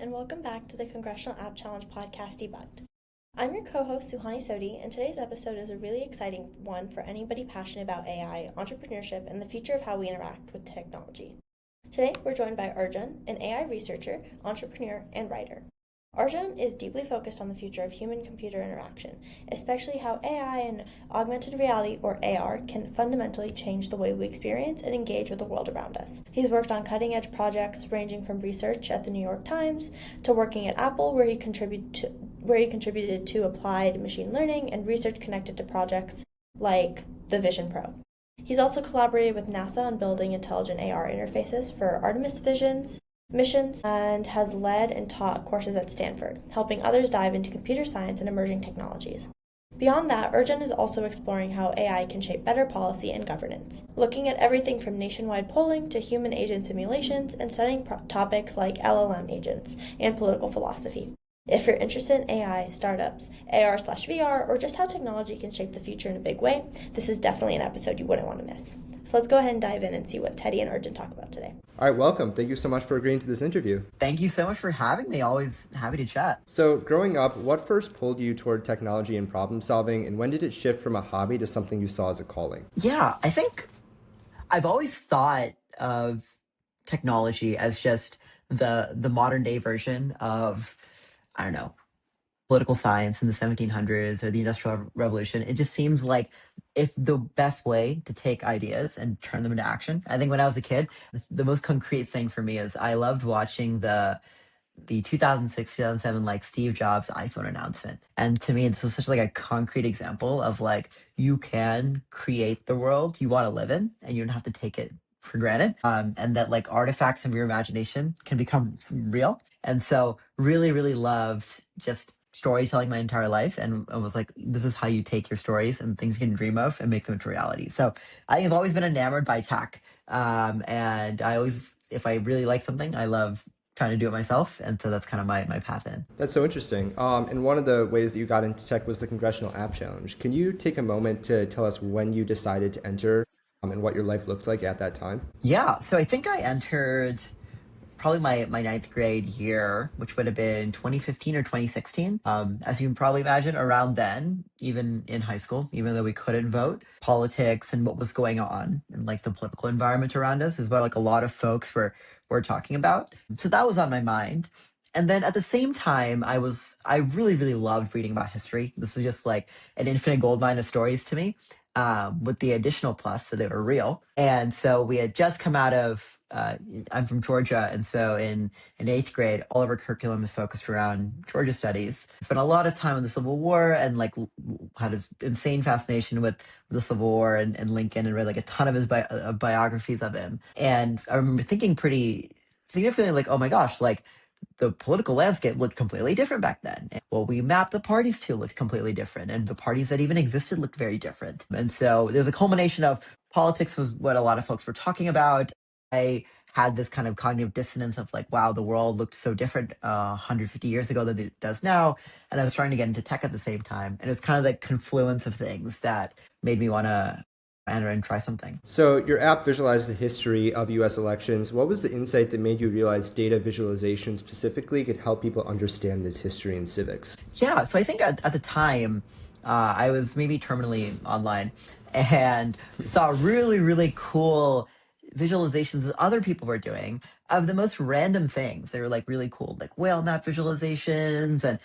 and welcome back to the Congressional App Challenge podcast Debunked. I'm your co-host Suhaani Sodhi, and today's episode is a really exciting one for anybody passionate about AI, entrepreneurship, and the future of how we interact with technology. Today, we're joined by Arjun, an AI researcher, entrepreneur, and writer. Arjun is deeply focused on the future of human-computer interaction, especially how AI and augmented reality, or AR, can fundamentally change the way we experience and engage with the world around us. He's worked on cutting-edge projects ranging from research at the New York Times to working at Apple, where he contributed to applied machine learning and research connected to projects like the Vision Pro. He's also collaborated with NASA on building intelligent AR interfaces for Artemis missions, and has led and taught courses at Stanford, helping others dive into computer science and emerging technologies. Beyond that, Arjun is also exploring how AI can shape better policy and governance, looking at everything from nationwide polling to human agent simulations and studying topics like LLM agents and political philosophy. If you're interested in AI, startups, AR/VR, or just how technology can shape the future in a big way, this is definitely an episode you wouldn't want to miss. So let's go ahead and dive in and see what Teddy and Arjun talk about today. All right, welcome. Thank you so much for agreeing to this interview. Thank you so much for having me. Always happy to chat. So growing up, what first pulled you toward technology and problem solving, and when did it shift from a hobby to something you saw as a calling? Yeah, I think I've always thought of technology as just the modern day version of, I don't know, political science in the 1700s or the Industrial Revolution. It just seems like if the best way to take ideas and turn them into action. I think when I was a kid, the most concrete thing for me is I loved watching the 2006, 2007, like Steve Jobs iPhone announcement. And to me, this was such like a concrete example of like, you can create the world you want to live in and you don't have to take it for granted. And that like artifacts of your imagination can become real. And so really, really loved just storytelling my entire life. And I was like, this is how you take your stories and things you can dream of and make them into reality. So I have always been enamored by tech. And I always, if I really like something, I love trying to do it myself. And so that's kind of my path in. That's so interesting. And one of the ways that you got into tech was the Congressional App Challenge. Can you take a moment to tell us when you decided to enter and what your life looked like at that time? Yeah, so I think I entered probably my ninth grade year, which would have been 2015 or 2016. As you can probably imagine, around then, even in high school, even though we couldn't vote, politics and what was going on and like the political environment around us is what like a lot of folks were talking about. So that was on my mind. And then at the same time, I really, really loved reading about history. This was just like an infinite goldmine of stories to me, with the additional plus that they were real. And so we had just come out of, I'm from Georgia. And so in eighth grade, all of our curriculum is focused around Georgia studies. Spent a lot of time on the Civil War and like had an insane fascination with the Civil War and Lincoln, and read like a ton of his biographies of him. And I remember thinking pretty significantly like, oh my gosh, like the political landscape looked completely different back then. And what we mapped the parties to looked completely different. And the parties that even existed looked very different. And so there's a culmination of politics was what a lot of folks were talking about. I had this kind of cognitive dissonance of like, wow, the world looked so different 150 years ago than it does now. And I was trying to get into tech at the same time. And it was kind of the confluence of things that made me want to enter and try something. So your app visualized the history of US elections. What was the insight that made you realize data visualization specifically could help people understand this history and civics? Yeah, so I think at the time, I was maybe terminally online and saw really, really cool visualizations that other people were doing of the most random things. They were like really cool, like whale map visualizations and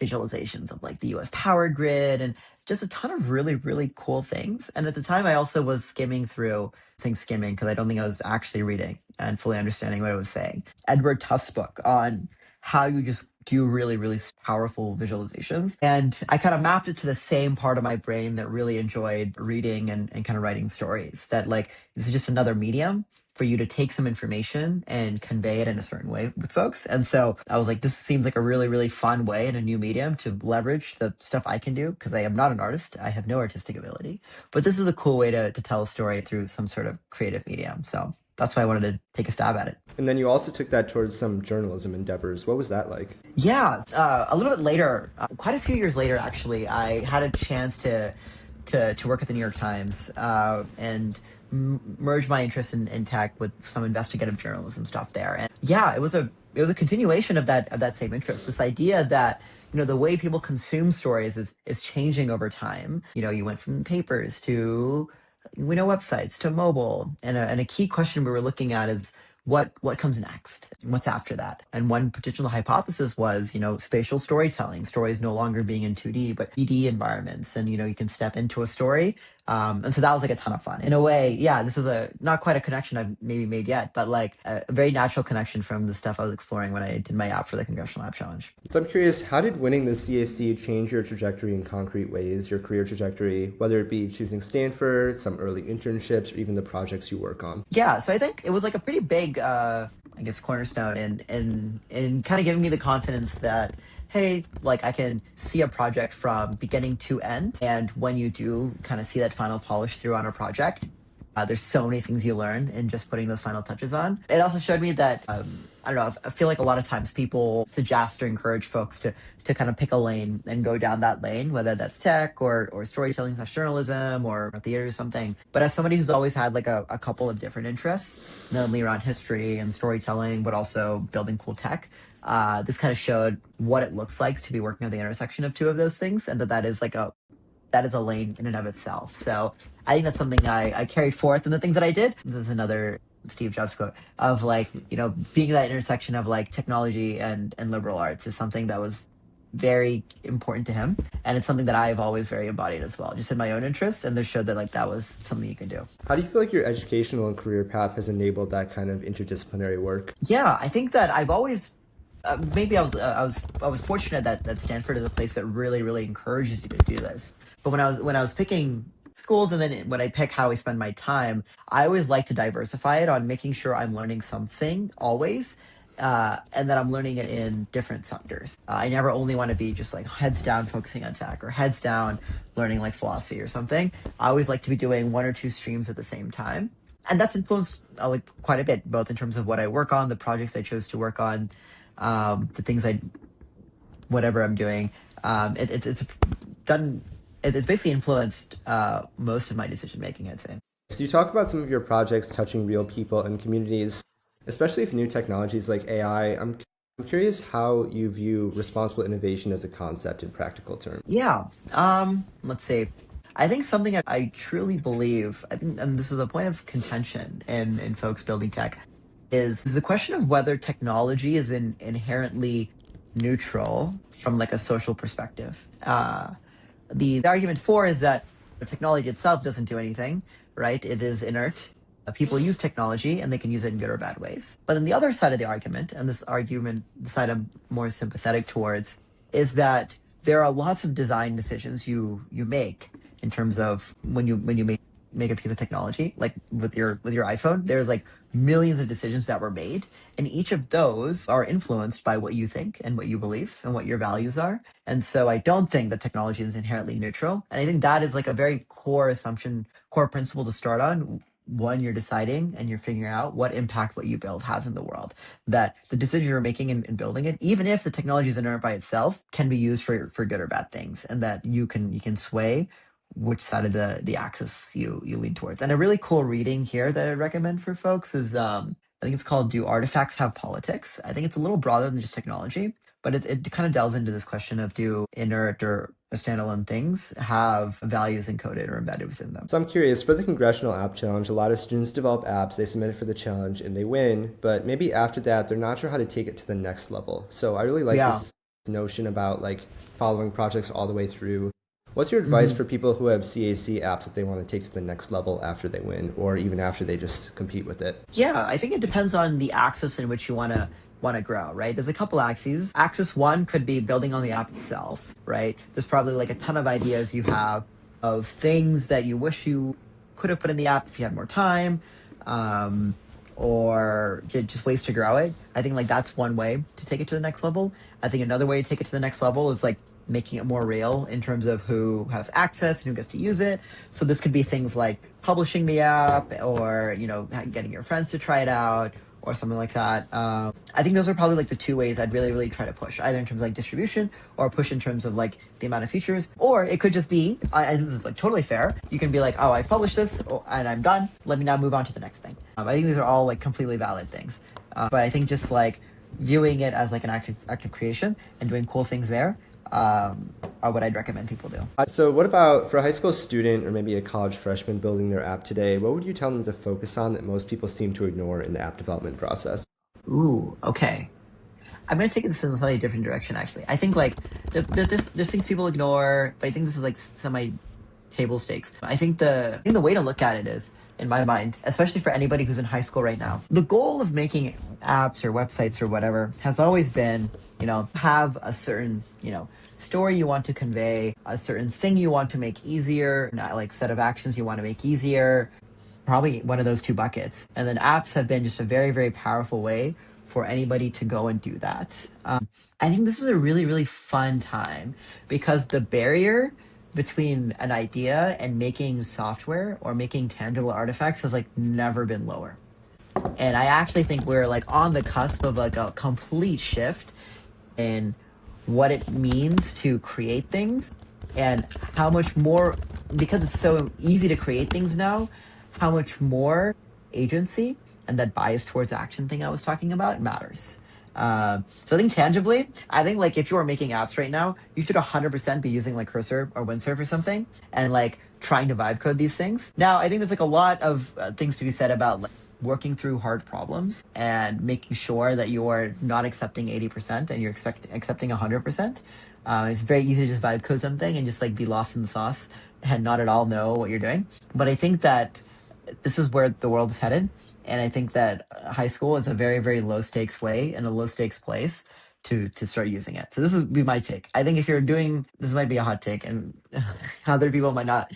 visualizations of like the US power grid and just a ton of really, really cool things. And at the time I also was skimming through, saying skimming because I don't think I was actually reading and fully understanding what it was saying, Edward Tuft's book on how you just do really, really powerful visualizations. And I kind of mapped it to the same part of my brain that really enjoyed reading and kind of writing stories, that like, this is just another medium for you to take some information and convey it in a certain way with folks. And so I was like, this seems like a really, really fun way in a new medium to leverage the stuff I can do, because I am not an artist. I have no artistic ability. But this is a cool way to tell a story through some sort of creative medium. So that's why I wanted to take a stab at it. And then you also took that towards some journalism endeavors. What was that like? Yeah, a little bit later, quite a few years later, actually, I had a chance to work at the New York Times and merge my interest in tech with some investigative journalism stuff there. And yeah, it was a it was a continuation of that same interest. This idea that the way people consume stories is changing over time. You went from papers to websites to mobile, and a key question we were looking at is what comes next? What's after that? And one potential hypothesis was, spatial storytelling, stories no longer being in 2D, but 3D environments. And, you can step into a story. And so that was like a ton of fun. In a way, yeah, this is not quite a connection I've maybe made yet, but like a very natural connection from the stuff I was exploring when I did my app for the Congressional App Challenge. So I'm curious, how did winning the CAC change your trajectory in concrete ways, your career trajectory, whether it be choosing Stanford, some early internships, or even the projects you work on? Yeah, so I think it was like a pretty big, cornerstone in kind of giving me the confidence that, hey, like I can see a project from beginning to end. And when you do kind of see that final polish through on a project, there's so many things you learn in just putting those final touches on. It also showed me that, I don't know, I feel like a lot of times people suggest or encourage folks to kind of pick a lane and go down that lane, whether that's tech or storytelling / journalism or theater or something. But as somebody who's always had like a couple of different interests, not only around history and storytelling, but also building cool tech, this kind of showed what it looks like to be working at the intersection of two of those things, and that is a lane in and of itself. So I think that's something I carried forth in the things that I did. This is another Steve Jobs quote of like, being that intersection of like technology and liberal arts is something that was very important to him. And it's something that I've always very embodied as well, just in my own interests. And this showed that like that was something you can do. How do you feel like your educational and career path has enabled that kind of interdisciplinary work? Yeah, I think that I've always maybe I was fortunate that Stanford is a place that really, really encourages you to do this. But when I was picking schools, and then when I pick how I spend my time, I always like to diversify it on making sure I'm learning something always, and that I'm learning it in different sectors. I never only want to be just like heads down focusing on tech or heads down learning like philosophy or something. I always like to be doing one or two streams at the same time. And that's influenced like quite a bit, both in terms of what I work on, the projects I chose to work on, the things whatever I'm doing. It's basically influenced most of my decision making, I'd say. So you talk about some of your projects touching real people and communities, especially if new technologies like AI. I'm curious how you view responsible innovation as a concept in practical terms. Yeah. Let's see. I think something I truly believe, and this is a point of contention in folks building tech, is the question of whether technology is inherently neutral from like a social perspective. The argument for is that technology itself doesn't do anything, right? It is inert. People use technology and they can use it in good or bad ways. But then the other side of the argument, and this argument, the side I'm more sympathetic towards, is that there are lots of design decisions you make in terms of when you make a piece of technology, like with your iPhone, there's like millions of decisions that were made, and each of those are influenced by what you think and what you believe and what your values are. And so I don't think that technology is inherently neutral. And I think that is like a very core assumption, core principle to start on when you're deciding and you're figuring out what impact what you build has in the world. That the decision you're making in building it, even if the technology is inherent by itself, can be used for good or bad things, and that you can sway which side of the axis you lean towards. And a really cool reading here that I'd recommend for folks is I think it's called Do Artifacts Have Politics? I think it's a little broader than just technology, but it kind of delves into this question of do inert or standalone things have values encoded or embedded within them. So I'm curious, for the Congressional App Challenge, a lot of students develop apps, they submit it for the challenge and they win, but maybe after that, they're not sure how to take it to the next level. So I really like this notion about like following projects all the way through. What's your advice for people who have CAC apps that they want to take to the next level after they win, or even after they just compete with it? Yeah, I think it depends on the axis in which you want to grow, right? There's a couple axes. Axis one could be building on the app itself, right? There's probably like a ton of ideas you have of things that you wish you could have put in the app if you had more time, or just ways to grow it. I think like that's one way to take it to the next level. I think another way to take it to the next level is like making it more real in terms of who has access and who gets to use it. So this could be things like publishing the app, or getting your friends to try it out, or something like that. I think those are probably like the two ways I'd really, really try to push, either in terms of like distribution or push in terms of like the amount of features. Or it could just be, and this is like totally fair, you can be like, oh, I've published this and I'm done. Let me now move on to the next thing. I think these are all like completely valid things. But I think just like viewing it as like an active creation and doing cool things there are what I'd recommend people do. So what about for a high school student or maybe a college freshman building their app today? What would you tell them to focus on that most people seem to ignore in the app development process? Ooh, okay. I'm going to take this in a slightly different direction, actually. I think like there's things people ignore, but I think this is like semi table stakes. I think the way to look at it is, in my mind, especially for anybody who's in high school right now, the goal of making apps or websites or whatever has always been, have a certain, story you want to convey, a certain thing you want to make easier, not like set of actions you want to make easier, probably one of those two buckets. And then apps have been just a very, very powerful way for anybody to go and do that. I think this is a really, really fun time because the barrier between an idea and making software or making tangible artifacts has like never been lower. And I actually think we're like on the cusp of like a complete shift in what it means to create things and how much more, because it's so easy to create things now, how much more agency and that bias towards action thing I was talking about matters. So I think tangibly, I think like if you are making apps right now, you should 100% be using like Cursor or Windsurf or something and like trying to vibe code these things. Now, I think there's like a lot of things to be said about like working through hard problems and making sure that you are not accepting 80% and you're accepting 100%. It's very easy to just vibe code something and just like be lost in the sauce and not at all know what you're doing. But I think that this is where the world is headed. And I think that high school is a very, very low stakes way and a low stakes place to start using it. So this would be my take. I think if you're doing, this might be a hot take and other people might not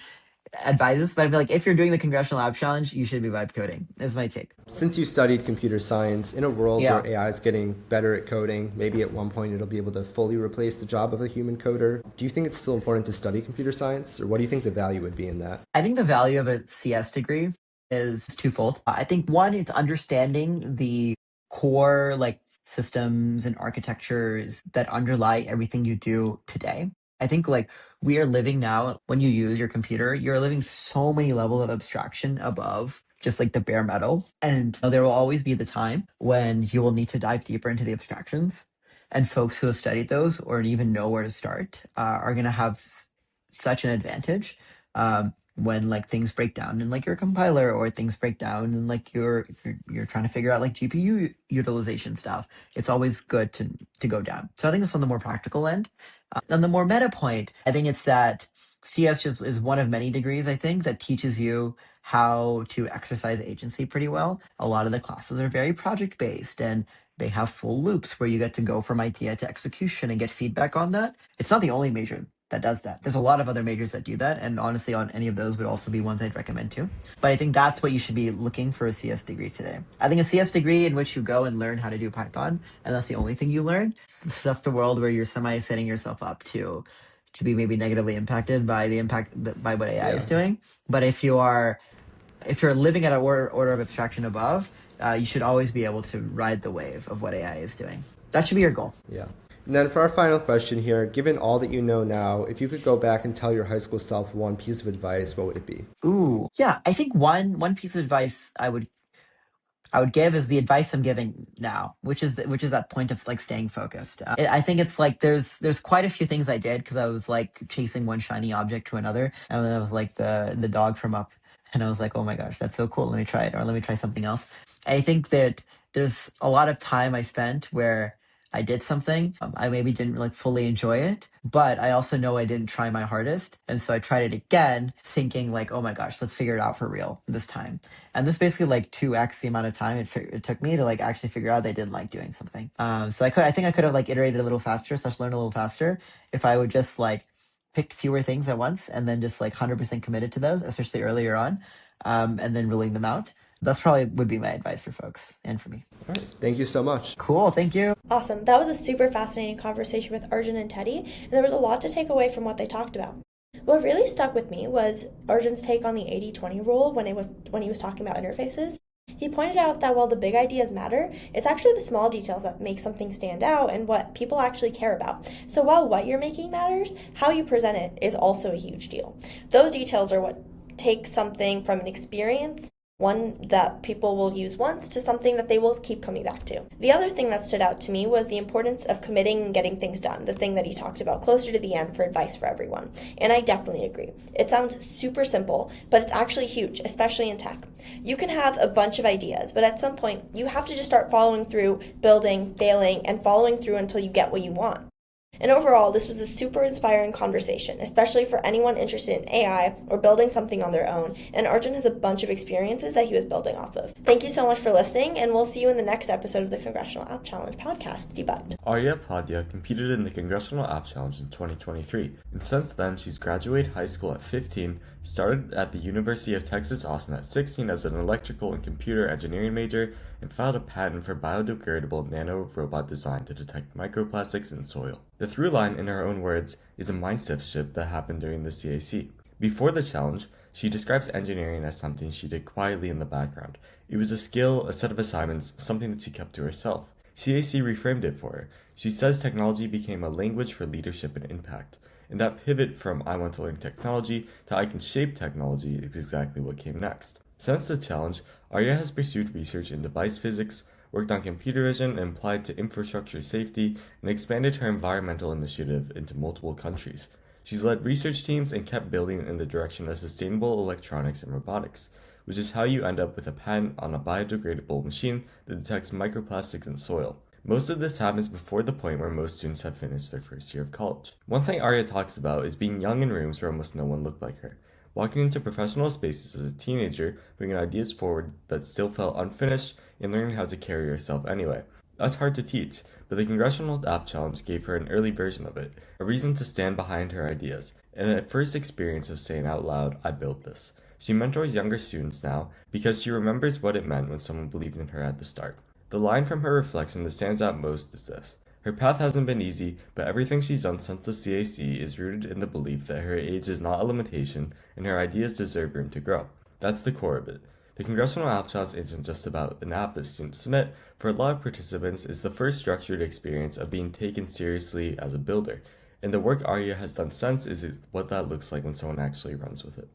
advise this, but I'd be like, if you're doing the Congressional App Challenge, you should be vibe coding. That's my take. Since you studied computer science, in a world Yeah. where AI is getting better at coding, maybe at one point it'll be able to fully replace the job of a human coder. Do you think it's still important to study computer science, or what do you think the value would be in that? I think the value of a CS degree is twofold. I think one, it's understanding the core like systems and architectures that underlie everything you do today. I think like we are living now, when you use your computer, you're living so many levels of abstraction above just like the bare metal. And there will always be the time when you will need to dive deeper into the abstractions. And folks who have studied those or even know where to start are going to have such an advantage. When like things break down in like your compiler or things break down and like you're trying to figure out like GPU utilization stuff, it's always good to go down. So I think it's on the more practical end. On the more meta point, I think it's that CS just is one of many degrees, I think, that teaches you how to exercise agency pretty well. A lot of the classes are very project based and they have full loops where you get to go from idea to execution and get feedback on that. It's not the only major that does that. There's a lot of other majors that do that. And honestly, on any of those would also be ones I'd recommend too. But I think that's what you should be looking for a CS degree today. I think a CS degree in which you go and learn how to do Python, and that's the only thing you learn, that's the world where you're semi setting yourself up to be maybe negatively impacted by by what AI is doing. But if you're living at an order of abstraction above, you should always be able to ride the wave of what AI is doing. That should be your goal. Yeah. And then for our final question here, given all that you know now, if you could go back and tell your high school self one piece of advice, what would it be? Ooh. Yeah, I think one piece of advice I would give is the advice I'm giving now, which is that point of like staying focused. I think it's like there's quite a few things I did because I was like chasing one shiny object to another, and then I was like the dog from Up, and I was like, oh my gosh, that's so cool. Let me try it, or let me try something else. I think that there's a lot of time I spent where I did something. I maybe didn't like fully enjoy it, but I also know I didn't try my hardest. And so I tried it again, thinking like, oh my gosh, let's figure it out for real this time. And this basically like 2x the amount of time it took me to like actually figure out they didn't like doing something. So I think I could have like iterated a little faster, learned a little faster if I would just like picked fewer things at once and then just like 100% committed to those, especially earlier on, and then ruling them out. That's probably would be my advice for folks and for me. All right. Thank you so much. Cool. Thank you. Awesome. That was a super fascinating conversation with Arjun and Teddy, and there was a lot to take away from what they talked about. What really stuck with me was Arjun's take on the 80-20 rule when he was talking about interfaces. He pointed out that while the big ideas matter, it's actually the small details that make something stand out and what people actually care about. So while what you're making matters, how you present it is also a huge deal. Those details are what take something from an experience one that people will use once to something that they will keep coming back to. The other thing that stood out to me was the importance of committing and getting things done, the thing that he talked about closer to the end for advice for everyone. And I definitely agree. It sounds super simple, but it's actually huge, especially in tech. You can have a bunch of ideas, but at some point, you have to just start following through, building, failing, and following through until you get what you want. And overall, this was a super inspiring conversation, especially for anyone interested in AI or building something on their own, and Arjun has a bunch of experiences that he was building off of. Thank you so much for listening, and we'll see you in the next episode of the Congressional App Challenge podcast, Debugged. Arya Padya competed in the Congressional App Challenge in 2023, and since then she's graduated high school at 15, started at the University of Texas Austin at 16 as an electrical and computer engineering major, and filed a patent for biodegradable nano-robot design to detect microplastics in soil. The through line, in her own words, is a mindset shift that happened during the CAC. Before the challenge, she describes engineering as something she did quietly in the background. It was a skill, a set of assignments, something that she kept to herself. CAC reframed it for her. She says technology became a language for leadership and impact. And that pivot from I want to learn technology to I can shape technology is exactly what came next. Since the challenge, Arya has pursued research in device physics, worked on computer vision and applied to infrastructure safety, and expanded her environmental initiative into multiple countries. She's led research teams and kept building in the direction of sustainable electronics and robotics, which is how you end up with a patent on a biodegradable machine that detects microplastics in soil. Most of this happens before the point where most students have finished their first year of college. One thing Arya talks about is being young in rooms where almost no one looked like her. Walking into professional spaces as a teenager, bringing ideas forward that still felt unfinished, and learning how to carry yourself anyway. That's hard to teach, but the Congressional App Challenge gave her an early version of it, a reason to stand behind her ideas, and a first experience of saying out loud, I built this. She mentors younger students now because she remembers what it meant when someone believed in her at the start. The line from her reflection that stands out most is this: her path hasn't been easy, but everything she's done since the CAC is rooted in the belief that her age is not a limitation and her ideas deserve room to grow. That's the core of it. The Congressional App Challenge isn't just about an app that students submit. For a lot of participants, it's the first structured experience of being taken seriously as a builder. And the work Arya has done since is what that looks like when someone actually runs with it.